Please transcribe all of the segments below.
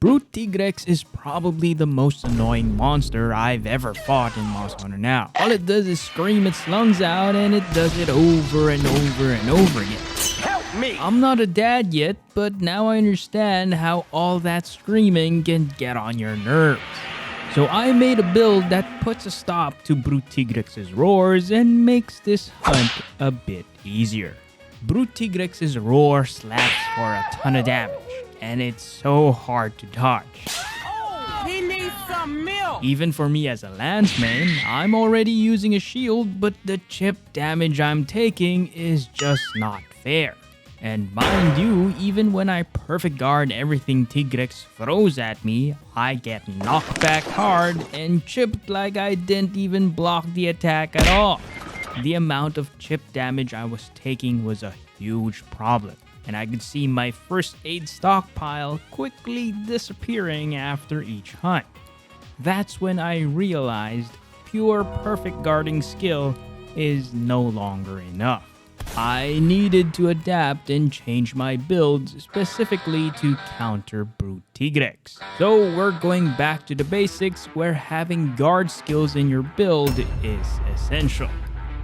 Brute Tigrex is probably the most annoying monster I've ever fought in mhnow. All it does is scream its lungs out, and it does it over and over and over again. Help me! I'm not a dad yet, but now I understand how all that screaming can get on your nerves. So I made a build that puts a stop to Brute Tigrex's roars and makes this hunt a bit easier. Brute Tigrex's roar slaps for a ton of damage, and it's so hard to dodge. Oh, he needs some milk! Even for me as a lanceman, I'm already using a shield, but the chip damage I'm taking is just not fair. And mind you, even when I perfect guard everything Tigrex throws at me, I get knocked back hard and chipped like I didn't even block the attack at all. The amount of chip damage I was taking was a huge problem, and I could see my first aid stockpile quickly disappearing after each hunt. That's when I realized pure perfect guarding skill is no longer enough. I needed to adapt and change my builds specifically to counter Brute Tigrex. So we're going back to the basics where having guard skills in your build is essential.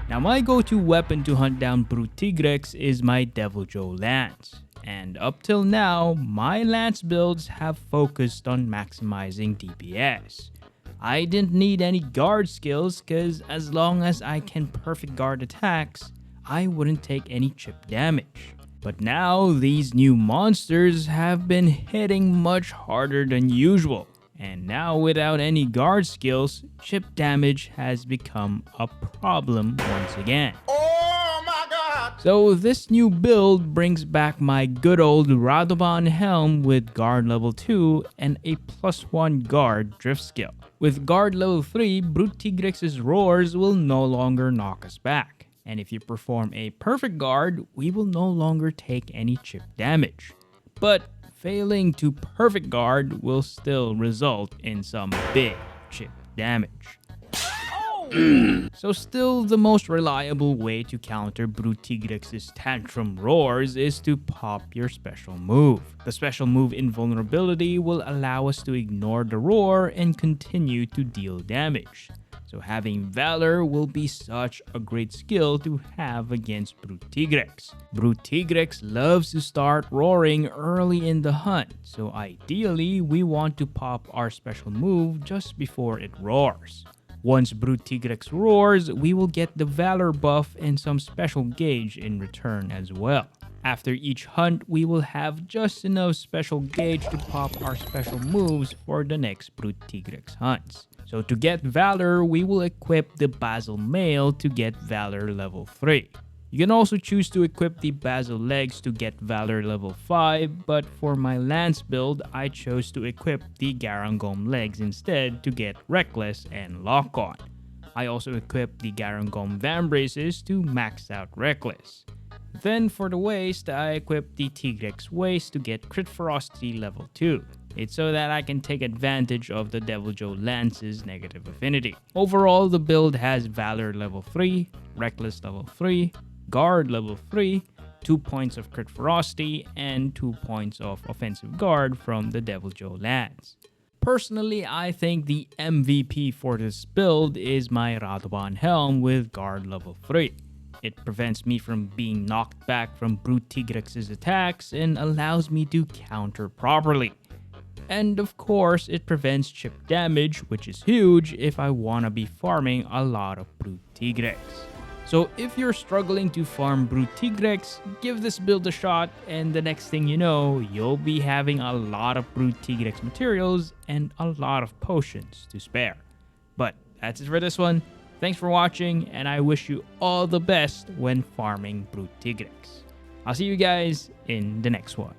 Now my go-to weapon to hunt down Brute Tigrex is my Devil Joe Lance. And up till now, my Lance builds have focused on maximizing DPS. I didn't need any guard skills cause as long as I can perfect guard attacks, I wouldn't take any chip damage. But now these new monsters have been hitting much harder than usual. And now without any guard skills, chip damage has become a problem once again. Oh my god! So this new build brings back my good old Radovan helm with guard level 2 and a +1 guard drift skill. With guard level 3, Brute Tigrex's roars will no longer knock us back. And if you perform a perfect guard, we will no longer take any chip damage. But failing to perfect guard will still result in some big chip damage. So still the most reliable way to counter Brute Tigrex's tantrum roars is to pop your special move. The special move Invulnerability will allow us to ignore the roar and continue to deal damage. So having Valor will be such a great skill to have against Brute Tigrex. Brute Tigrex loves to start roaring early in the hunt, so ideally we want to pop our special move just before it roars. Once Brute Tigrex roars, we will get the Valor buff and some special gauge in return as well. After each hunt, we will have just enough special gauge to pop our special moves for the next Brute Tigrex hunts. So to get Valor, we will equip the Basil Mail to get Valor level 3. You can also choose to equip the Basil Legs to get Valor level 5, but for my Lance build, I chose to equip the Garangom Legs instead to get Reckless and Lock On. I also equipped the Garangom Vambraces to max out Reckless. Then for the waist, I equipped the Tigrex Waist to get Crit Ferocity level 2. It's so that I can take advantage of the Devil Joe Lance's negative affinity. Overall, the build has Valor level 3, Reckless level 3, Guard level 3, 2 points of Crit Ferocity, and 2 points of Offensive Guard from the Devil Joe Lance. Personally, I think the MVP for this build is my Radovan helm with Guard level 3. It prevents me from being knocked back from Brute Tigrex's attacks and allows me to counter properly. And of course, it prevents chip damage, which is huge if I wanna be farming a lot of Brute Tigrex. So if you're struggling to farm Brute Tigrex, give this build a shot, and the next thing you know, you'll be having a lot of Brute Tigrex materials and a lot of potions to spare. But that's it for this one. Thanks for watching, and I wish you all the best when farming Brute Tigrex. I'll see you guys in the next one.